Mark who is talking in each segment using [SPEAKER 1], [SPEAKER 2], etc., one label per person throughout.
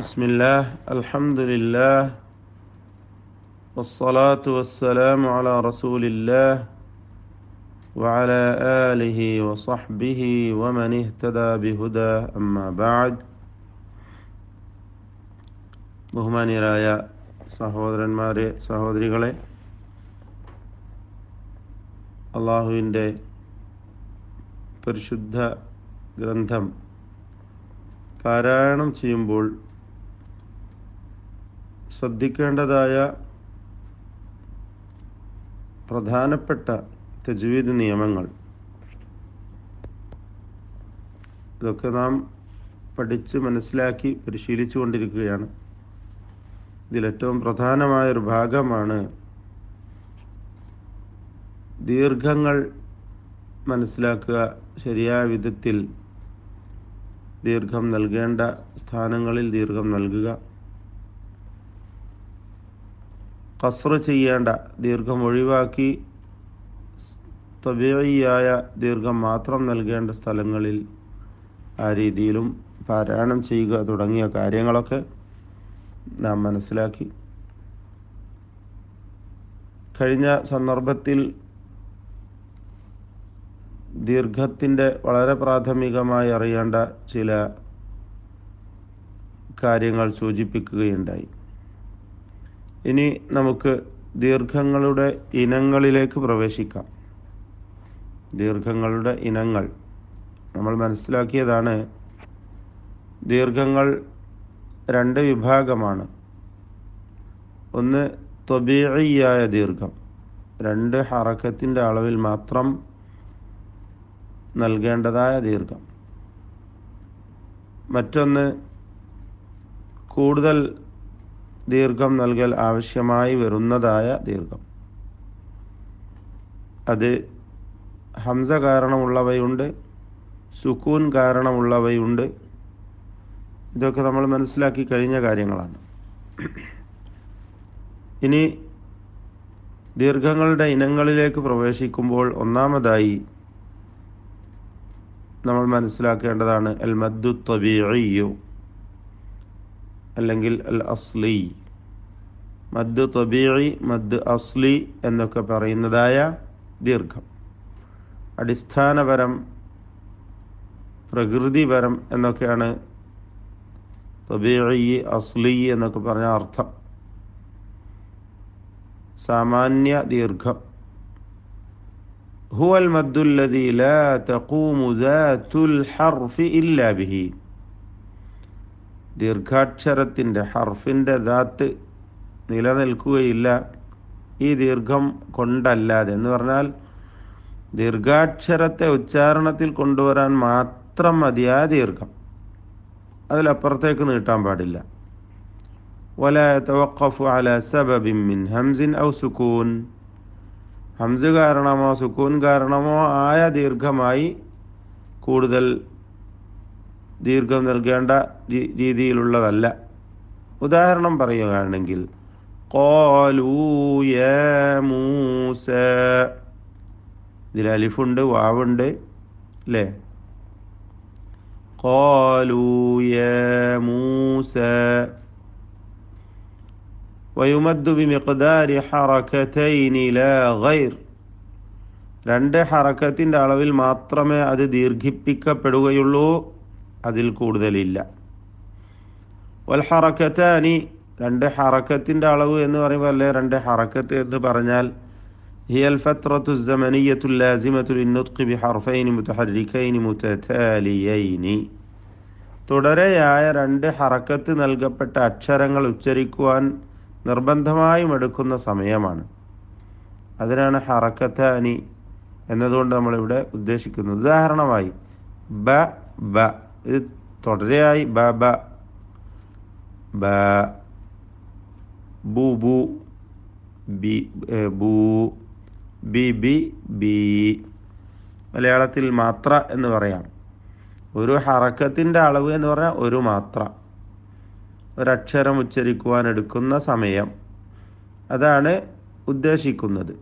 [SPEAKER 1] بسم الله الحمد لله والصلاة والسلام على رسول الله وعلى آله وصحبه ومن اهتدى بهدى أما بعد ബഹുമാന്യരായ സഹോദരന്മാരെ സഹോദരികളെ, അള്ളാഹുവിൻ്റെ പരിശുദ്ധ ഗ്രന്ഥം പാരായണം ചെയ്യുമ്പോൾ ശ്രദ്ധിക്കേണ്ടതായ പ്രധാനപ്പെട്ട തജ്വീദ് നിയമങ്ങൾ, ഇതൊക്കെ നാം പഠിച്ച് മനസ്സിലാക്കി പരിശീലിച്ചു കൊണ്ടിരിക്കുകയാണ്. ഇതിലേറ്റവും പ്രധാനമായൊരു ഭാഗമാണ് ദീർഘങ്ങൾ മനസ്സിലാക്കുക, ശരിയായ വിധത്തിൽ ദീർഘം നൽകേണ്ട സ്ഥാനങ്ങളിൽ ദീർഘം നൽകുക, ഖസ്ർ ചെയ്യേണ്ട ദീർഘം ഒഴിവാക്കി തബീഇയായ ദീർഘം മാത്രം നൽകേണ്ട സ്ഥലങ്ങളിൽ ആ രീതിയിലും പാരായണം ചെയ്യുക തുടങ്ങിയ കാര്യങ്ങളൊക്കെ നാം മനസ്സിലാക്കി. കഴിഞ്ഞ സന്ദർഭത്തിൽ ദീർഘത്തിൻ്റെ വളരെ പ്രാഥമികമായി അറിയേണ്ട ചില കാര്യങ്ങൾ സൂചിപ്പിക്കുകയുണ്ടായി. ഇനി നമുക്ക് ദീർഘങ്ങളുടെ ഇനങ്ങളിലേക്ക് പ്രവേശിക്കാം. ദീർഘങ്ങളുടെ ഇനങ്ങൾ നമ്മൾ മനസ്സിലാക്കിയതാണ്. ദീർഘങ്ങൾ രണ്ട് വിഭാഗമാണ്. ഒന്ന് ത്വബീഇയായ ദീർഘം, രണ്ട് ഹറക്കത്തിൻ്റെ അളവിൽ മാത്രം നൽകേണ്ടതായ ദീർഘം. മറ്റൊന്ന് കൂടുതൽ ദീർഘം നൽകൽ ആവശ്യമായി വരുന്നതായ ദീർഘം. അത് ഹംസ കാരണമുള്ളവയുണ്ട്, സുക്കൂൻ കാരണമുള്ളവയുണ്ട്. ഇതൊക്കെ നമ്മൾ മനസ്സിലാക്കി കഴിഞ്ഞ കാര്യങ്ങളാണ്. ഇനി ദീർഘങ്ങളുടെ ഇനങ്ങളിലേക്ക് പ്രവേശിക്കുമ്പോൾ ഒന്നാമതായി നമ്മൾ മനസ്സിലാക്കേണ്ടതാണ് അൽ മദ്ദു ത്വബീഇയ്യു അല്ലെങ്കിൽ അൽ അസ്ലി. മദ് ത്വബീഇ, മദ് അസ്ലി എന്നൊക്കെ പറയുന്നതായ ദീർഘം. അടിസ്ഥാനപരം, പ്രകൃതിപരം എന്നൊക്കെയാണ് ത്വബീഇ, അസ്ലി എന്നൊക്കെ പറഞ്ഞ അർത്ഥം. സാമാന്യ ദീർഘം هو المد الذي لا تقوم ذات الحرف إلا به. ദീർഘാക്ഷരത്തിൻ്റെ ഹർഫിൻ്റെ ദാത്ത് നിലനിൽക്കുകയില്ല ഈ ദീർഘം കൊണ്ടല്ലാതെ. എന്ന് പറഞ്ഞാൽ ദീർഘാക്ഷരത്തെ ഉച്ചാരണത്തിൽ കൊണ്ടുവരാൻ മാത്രം മതിയായ ദീർഘം, അതിലപ്പുറത്തേക്ക് നീട്ടാൻ പാടില്ല. ولا يتوقف على سبب من همز أو سكون. ഹംസ് കാരണമോ സുക്കൂൻ കാരണമോ ആയ ദീർഘമായി കൂടുതൽ ദീർഘം നൽകേണ്ട രീതിയിലുള്ളതല്ല. ഉദാഹരണം പറയുകയാണെങ്കിൽ ഖാലൂ യാ മൂസ, ഇതിൽ അലിഫുണ്ട്, വാവുണ്ട് അല്ലേ? ഖാലൂ യാ മൂസ വയുമദ്ദു ബിമിഖ്ദാരി ഹറകതൈനി ലാ ഗൈർ. രണ്ട് ഹറക്കത്തിൻ്റെ അളവിൽ മാത്രമേ അത് ദീർഘിപ്പിക്കപ്പെടുകയുള്ളൂ, അതിൽ കൂടുതലില്ല. വൽ ഹറകതാനി, രണ്ട് ഹറക്കത്തിൻ്റെ അളവ് എന്ന് പറയുമ്പോൾ അല്ലേ രണ്ട് ഹറക്കത്ത് എന്ന് പറഞ്ഞാൽ ഹിയൽ ഫത്രത്തു സമനിയ്യത്തു ലാസിമത്തു ലിന്നുത്ഖി ബിഹർഫൈനി മുതഹർരികൈനി മുതതാലിയൈനി. തുടരെയായ രണ്ട് ഹറക്കത്ത് നൽകപ്പെട്ട അക്ഷരങ്ങൾ ഉച്ചരിക്കുവാൻ നിർബന്ധമായും എടുക്കുന്ന സമയമാണ്. അതിനാണ് ഹറക്കത്താനി എന്നതുകൊണ്ട് നമ്മളിവിടെ ഉദ്ദേശിക്കുന്നത്. ഉദാഹരണമായി ബ ബ, ഇത് തുടരെയായി ബ ബ, ബ ബു ബു, ബി ബു, ബി ബി ബി. മലയാളത്തിൽ മാത്ര എന്ന് പറയാം. ഒരു ഹറക്കത്തിൻ്റെ അളവ് എന്ന് പറഞ്ഞാൽ ഒരു മാത്ര, ഒരക്ഷരം ഉച്ചരിക്കുവാൻ എടുക്കുന്ന സമയം, അതാണ് ഉദ്ദേശിക്കുന്നത്.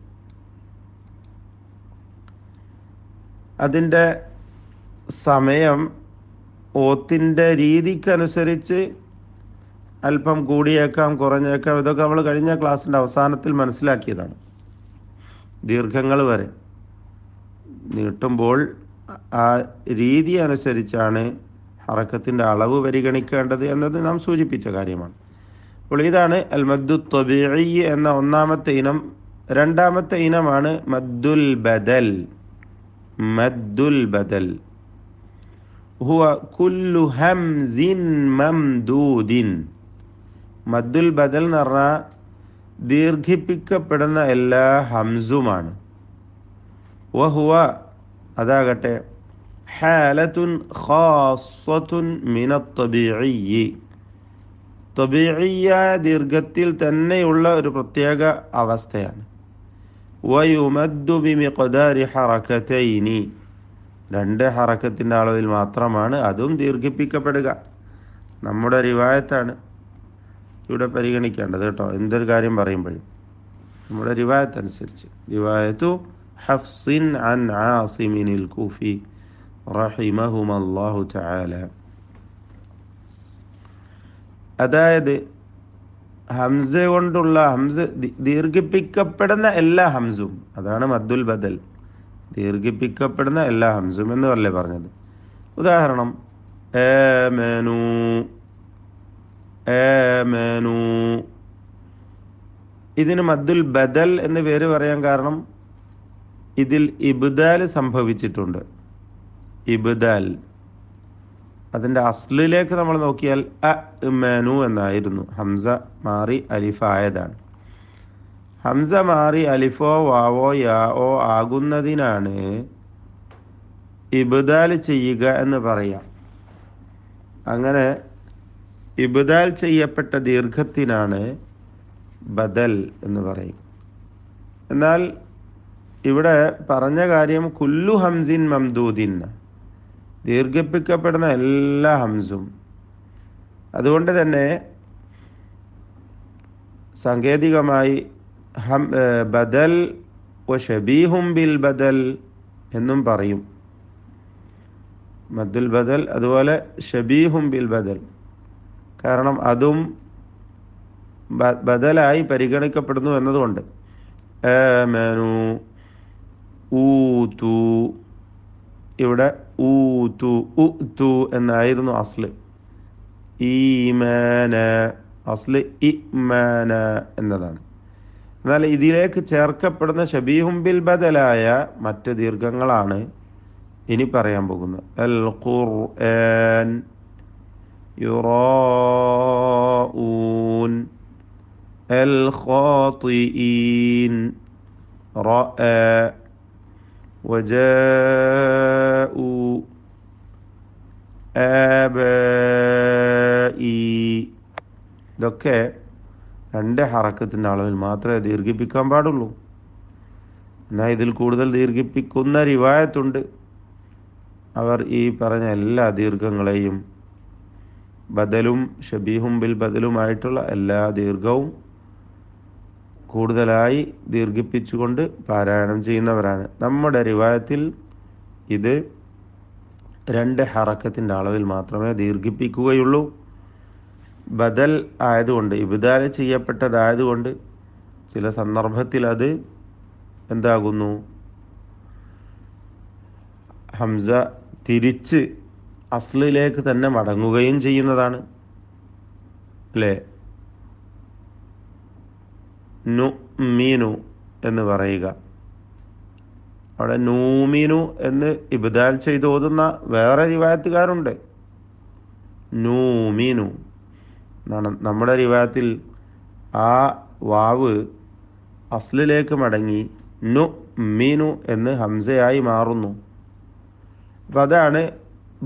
[SPEAKER 1] അതിൻ്റെ സമയം ഓത്തിൻ്റെ രീതിക്കനുസരിച്ച് അല്പം കൂടിയേക്കാം കുറഞ്ഞേക്കാം. ഇതൊക്കെ നമ്മൾ കഴിഞ്ഞ ക്ലാസ്സിൻ്റെ അവസാനത്തിൽ മനസ്സിലാക്കിയതാണ്. ദീർഘങ്ങൾ വരെ നീട്ടുമ്പോൾ ആ രീതി അനുസരിച്ചാണ് ഹറക്കത്തിൻ്റെ അളവ് പരിഗണിക്കേണ്ടത് എന്നത് നാം സൂചിപ്പിച്ച കാര്യമാണ്. അപ്പോൾ ഇതാണ് അൽ മദ്ദു ത്വബീഇ എന്ന ഒന്നാമത്തെ ഇനം. രണ്ടാമത്തെ ഇനമാണ് മദ്ദുൽ ബദൽ. മദ്ദുൽ ബദൽ ഹുവ കുല്ലു ഹംസിൻ മംദൂദിൻ. മദ്ദുൽ ബദൽ എന്ന് പറഞ്ഞാൽ ദീർഘിപ്പിക്കപ്പെടുന്ന എല്ലാ ഹംസുമാണ്. വഹുവ അതാകട്ടെ ഹാലത്തുൻ ഖാസ്സത്തുൻ മിനത്ത് ത്വബീഇ. ത്വബീഇയായ ദീർഘത്തിൽ തന്നെയുള്ള ഒരു പ്രത്യേക അവസ്ഥയാണ്. വയുമദ്ദു ബിമിഖ്ദാരി ഹറകതൈനി. രണ്ട് ഹറക്കത്തിൻ്റെ അളവിൽ മാത്രമാണ് അതും ദീർഘിപ്പിക്കപ്പെടുക. നമ്മുടെ റിവായത്താണ് ഇവിടെ പരിഗണിക്കേണ്ടത് കേട്ടോ. എന്തൊരു കാര്യം പറയുമ്പോഴും നമ്മുടെ റിവായത്ത് അനുസരിച്ച്. റിവായത്തു ഹഫ്സിൻ അൻ ആസിമിനിൽ കൂഫി റഹിമഹുമല്ലാഹു തആല. അതായത് ഹംസ കൊണ്ടുള്ള ദീർഘിപ്പിക്കപ്പെടുന്ന എല്ലാ ഹംസും, അതാണ് മദ്ദുൽ ബദൽ. ദീർഘിപ്പിക്കപ്പെടുന്ന എല്ലാ ഹംസും എന്നല്ലേ പറഞ്ഞത്. ഉദാഹരണം ആമനു, ആമനു. ഇതിന് മദ്ദുൽ ബദൽ എന്ന് പേര് പറയാൻ കാരണം ഇതിൽ ഇബ്ദാൽ സംഭവിച്ചിട്ടുണ്ട്. ഇബ്ദാൽ അതിൻ്റെ അസ്ലിലേക്ക് നമ്മൾ നോക്കിയാൽ അഅ്മനു എന്നായിരുന്നു. ഹംസ മാറി അലിഫായതാണ്. ഹംസ മാറി അലിഫോ വാവോ യാഓ ആകുന്നതിനാണ് ഇബ്ദാൽ ചെയ്യുക എന്ന് പറയാം. അങ്ങനെ ഇബ്ദാൽ ചെയ്യപ്പെട്ട ദീർഘത്തിനാണ് ബദൽ എന്ന് പറയും. എന്നാൽ ഇവിടെ പറഞ്ഞ കാര്യം കുല്ലു ഹംസിൻ മംദൂദിൻ, ദീർഘിപ്പിക്കപ്പെടുന്ന എല്ലാ ഹംസും. അതുകൊണ്ട് തന്നെ സാങ്കേതികമായി ബദൽ വ ഷബീഹും ബിൽ ബദൽ എന്നും പറയും. മദ്ദുൽ ബദൽ അതുപോലെ ഷബീഹും ബിൽ ബദൽ. കാരണം അതും ബദലായി പരിഗണിക്കപ്പെടുന്നു എന്നതുകൊണ്ട്. ആമനു, ഊതു. ഇവിടെ ഊതു ഉതു എന്നായിരുന്നു അസ്ല്. ഈമാന അസ്ല് ഇമാന എന്നതാണ്. എന്നാൽ ഇതിലേക്ക് ചേർക്കപ്പെടുന്ന ഷബീഹും ബിൽ ബദലായ മറ്റ് ദീർഘങ്ങളാണ് ഇനി പറയാൻ പോകുന്നത്. അൽ ഖുർആൻ, യുറാഊൻ, അൽ ഖാതിഈൻ, റഅ, വജാഉ, ആബാഇ. ഇതൊക്കെ രണ്ട് ഹറക്കത്തിൻ്റെ അളവിൽ മാത്രമേ ദീർഘിപ്പിക്കാൻ പാടുള്ളൂ. എന്നാൽ ഇതിൽ കൂടുതൽ ദീർഘിപ്പിക്കുന്ന റിവായത്തുണ്ട്. അവർ ഈ പറഞ്ഞ എല്ലാ ദീർഘങ്ങളെയും ബദലും ഷബീഹും ബിൽ ബദലുമായിട്ടുള്ള എല്ലാ ദീർഘവും കൂടുതലായി ദീർഘിപ്പിച്ചുകൊണ്ട് പാരായണം ചെയ്യുന്നവരാണ്. നമ്മുടെ റിവായത്തിൽ ഇത് രണ്ട് ഹറക്കത്തിൻ്റെ അളവിൽ മാത്രമേ ദീർഘിപ്പിക്കുകയുള്ളൂ. ബദൽ ആയതുകൊണ്ട്, ഇബ്ദാൽ ചെയ്യപ്പെട്ടതായതുകൊണ്ട് ചില സന്ദർഭത്തിൽ അത് എന്താകുന്നു, ഹംസ തിരിച്ച് അസ്ലിലേക്ക് തന്നെ മടങ്ങുകയും ചെയ്യുന്നതാണ്. അല്ലേ? നുമീനു എന്ന് പറയുക. അവിടെ നൂമീനു എന്ന് ഇബ്ദാൽ ചെയ്ത് ഓതുന്ന വേറെ റിവായത്തുകാരുണ്ട്. നൂമീനു എന്നാണ്. നമ്മുടെ റിവായത്തിൽ ആ വാവ് അസ്ലിലേക്ക് മടങ്ങി നുമീനു എന്ന് ഹംസയായി മാറുന്നു. അപ്പം അതാണ്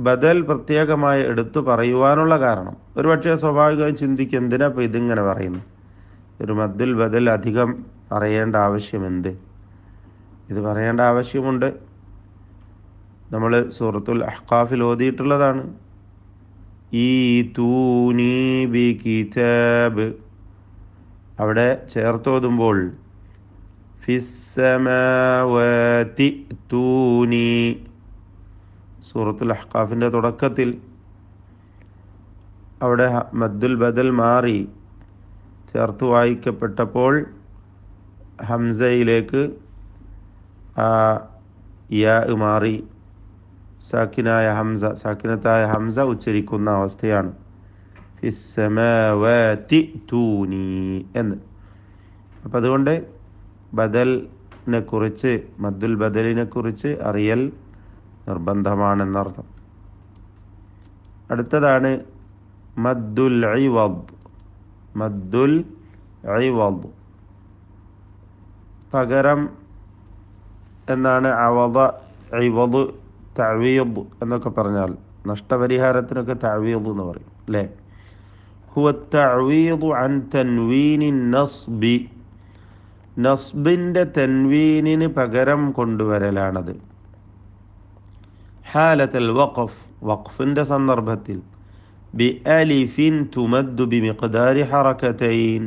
[SPEAKER 1] ബദൽ പ്രത്യേകമായി എടുത്തു പറയുവാനുള്ള കാരണം. ഒരുപക്ഷെ സ്വാഭാവികമായും ചിന്തിക്കും, എന്തിനാ ഇപ്പോൾ ഇതിങ്ങനെ പറയുന്നു, ഒരു മദ്ദുൽ ബദൽ അധികം പറയേണ്ട ആവശ്യമെന്ത്? ഇത് പറയേണ്ട ആവശ്യമുണ്ട്. നമ്മൾ സൂറത്തുൽ അഹ്ഖാഫിൽ ഓതിയിട്ടുള്ളതാണ്. ഈ തൂനി ബി കിതാബ്, അവിടെ ചേർത്തോതുമ്പോൾ ഫിസ്സമാവാതി തൂനി, സൂറത്തുൽ അഹ്ഖാഫിൻ്റെ തുടക്കത്തിൽ അവിടെ മദ്ദുൽ ബദൽ മാറി ചേർത്ത് വായിക്കപ്പെട്ടപ്പോൾ ഹംസയിലേക്ക് ആ യാ മാറി സാക്കിനത്തായ ഹംസ ഉച്ചരിക്കുന്ന അവസ്ഥയാണ്. ഫിസ്സമാവാതി തൂനി എന്ന്. അപ്പം അതുകൊണ്ട് ബദലിനെ കുറിച്ച്, മദ്ദുൽ ബദലിനെ കുറിച്ച് അറിയൽ നിർബന്ധമാണെന്നർത്ഥം. അടുത്തതാണ് മദ്ദുൽ ഇവദ്. മദ്ദുൽ ഇവദ് പകരം എന്നാണ്. അവദ, ഇവദ്, തഅവീദ് എന്നൊക്കെ പറഞ്ഞാൽ നഷ്ടപരിഹാരത്തിനൊക്കെ തഅവീദ് എന്ന് പറയും അല്ലേ. ഹുവ തഅവീദു അൻ തൻവീനി നസ്ബി. നസ്ബിൻ്റെ തൻവീനിന് പകരം കൊണ്ടുവരലാണത്. ഹാലത്തുൽ വഖഫ്, വഖഫിൻ്റെ സന്ദർഭത്തിൽ. ബി അലിഫിൻ തുമദ്ദു ബി മിഖ്ദാരി ഹറകതൈൻ,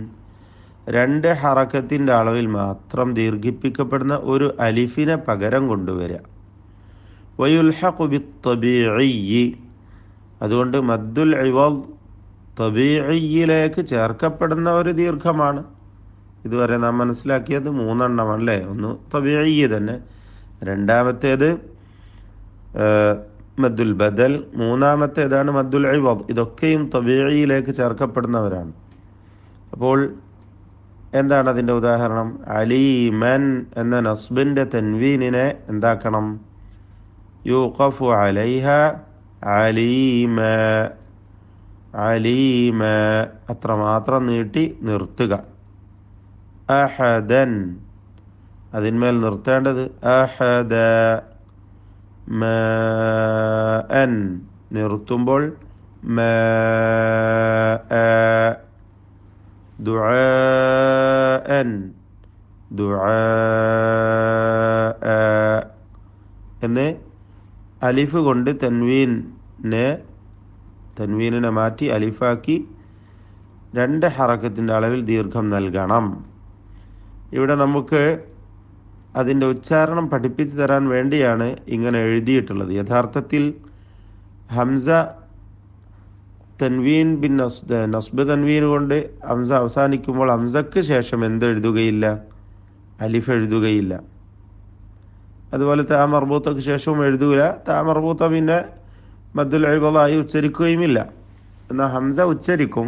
[SPEAKER 1] 2 ഹറക്കത്തിൻ്റെ അളവിൽ മാത്രം ദീർഘിപ്പിക്കപ്പെടുന്ന ഒരു അലിഫിനെ പകരം കൊണ്ടുവരിക. വയുൽഹഖു ബിത്തബീഇ, അതുകൊണ്ട് മദ്ദുൽ ഇവദ് തബീഇയിലേക്ക് ചേർക്കപ്പെടുന്ന ഒരു ദീർഘമാണ്. ഇതുവരെ നാം മനസ്സിലാക്കിയത് 3 എണ്ണമല്ലേ. ഒന്ന് തബീഇ തന്നെ, രണ്ടാമത്തേത് മദ്ദുൽ ബദൽ, മൂന്നാമത്തേതാണ് മദ്ദുൽ ഇവദ്. ഇതൊക്കെയും തബീഇയിലേക്ക് ചേർക്കപ്പെടുന്നവരാണ്. അപ്പോൾ എന്താണ് അതിൻ്റെ ഉദാഹരണം? അലീമൻ എന്ന നസ്ബിൻ്റെ തൻവീനിനെ എന്താക്കണം? യൂഖഫു അലൈഹ അലീമ, അലീമ അത്രമാത്രം നീട്ടി നിർത്തുക. അഹദൻ അതിന്മേൽ നിർത്തേണ്ടത് അഹദ. മാഅൻ നിർത്തുമ്പോൾ മാഅ. ദുആഅൻ ദുആഅ എന്ന് അലിഫ് കൊണ്ട് തൻവീനിനെ മാറ്റി അലിഫാക്കി 2 ഹറക്കത്തിൻ്റെ അളവിൽ ദീർഘം നൽകണം. ഇവിടെ നമുക്ക് അതിൻ്റെ ഉച്ചാരണം പഠിപ്പിച്ചു തരാൻ വേണ്ടിയാണ് ഇങ്ങനെ എഴുതിയിട്ടുള്ളത്. യഥാർത്ഥത്തിൽ ഹംസ തൻവീൻ ബിൻ നസ്ബ് തൻവീൻ കൊണ്ട് ഹംസ അവസാനിക്കുമ്പോൾ ഹംസക്ക് ശേഷം എന്തെഴുതുകയില്ല? അലിഫ് എഴുതുകയില്ല. അതുപോലെ താ മർബൂത്തക്ക് ശേഷവും എഴുതുകയില്ല. താ മർബൂത്ത പിന്നെ മദ്ദുൽ ഇവദായി ഉച്ചരിക്കുകയുമില്ല. എന്നാൽ ഹംസ ഉച്ചരിക്കും,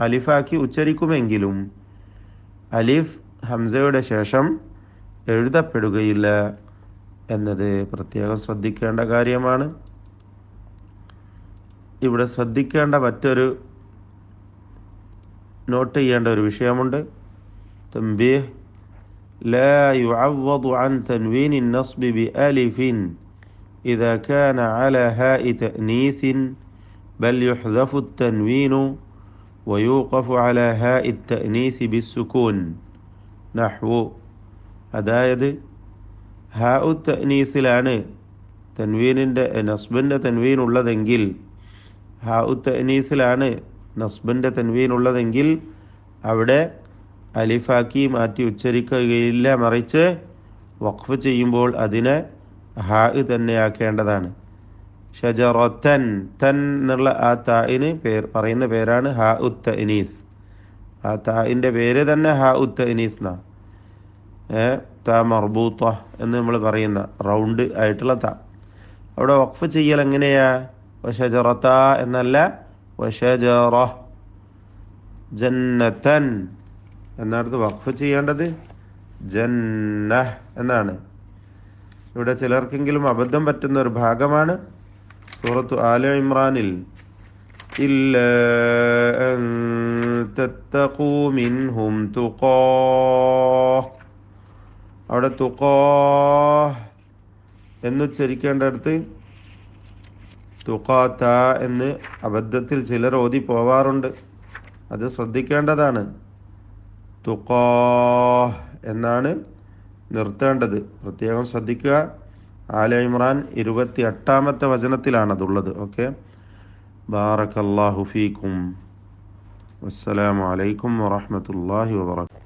[SPEAKER 1] അലിഫാക്കി ഉച്ചരിക്കുമെങ്കിലും അലിഫ് ഹംസയുടെ ശേഷം എഴുതപ്പെടുകയില്ല എന്നത് പ്രത്യേകം ശ്രദ്ധിക്കേണ്ട കാര്യമാണ്. ഇവിടെ ശ്രദ്ധിക്കേണ്ട മറ്റൊരു നോട്ട് ചെയ്യേണ്ട ഒരു വിഷയമുണ്ട്. തംബീഹ് ലാ യുഅവ്വദു അൻ തൻവീനി നസ്ബി ബി അലിഫിൻ ഇദാ കാന അലാ ഹാഇ തഅനീസിൻ ബൽ യുഹ്ദഫു തൻവീനു വയൂഖഫു അലാ ഹാഇ തഅനീസി ബിസ്സുകൂൻ. നഹ്വു, അതായത് ഹാഉ തഅനീസിലാണ് തൻവീനിൻ്റെ നസ്ബിൻ്റെ തൻവീൻ ഉള്ളതെങ്കിൽ, ഹാഉ തഅനീസിലാണ് നസ്ബിൻ്റെ തൻവീൻ ഉള്ളതെങ്കിൽ അവിടെ അലിഫാക്കി മാറ്റി ഉച്ചരിക്കുകയില്ല. മറിച്ച് വഖഫ് ചെയ്യുമ്പോൾ അതിനെ ഹാ തന്നെയാക്കേണ്ടതാണ്. ഷജറത്തൻ, തൻ എന്നുള്ള ആ തായിന് പറയുന്ന പേരാണ് ഹാഉ തഅനീസ്. ആ തായിൻ്റെ പേര് തന്നെ ഹാഉ തഅനീസ് എന്നാ. താ മർബൂത്ത എന്ന് നമ്മൾ പറയുന്ന റൗണ്ട് ആയിട്ടുള്ള താ. അവിടെ വഖഫ് ചെയ്യൽ എങ്ങനെയാ? വശജറത എന്നല്ല, വശജറ. ജന്നതൻ എന്നടുത്ത് വഖഫ് ചെയ്യേണ്ടത് ജന്ന എന്നാണ്. ഇവിടെ ചിലർക്കെങ്കിലും അബദ്ധം പറ്റുന്ന ഒരു ഭാഗമാണ് സൂറത്തു ആല ഇമ്രാനിൽ ഇല്ലാ അൻ തത്തഖൂ മിൻഹും തുഖാ. അവിടെ തുഖാ എന്നുച്ചരിക്കേണ്ടടുത്ത് തുഖാത എന്ന് അബദ്ധത്തിൽ ചിലർ ഓതി പോവാറുണ്ട്. അത് ശ്രദ്ധിക്കേണ്ടതാണ്. തുഖാ എന്നാണ് നിർത്തേണ്ടത്. പ്രത്യേകം ശ്രദ്ധിക്കുക. ആല ഇമ്രാൻ 28-ാമത്തെ വചനത്തിലാണതുള്ളത്. ഓക്കെ, ബാറക്കല്ലാഹു ഫീക്കും. വസ്സലാമു അലൈക്കും വറഹ്മത്തുള്ളാഹി വബറകാതുഹു.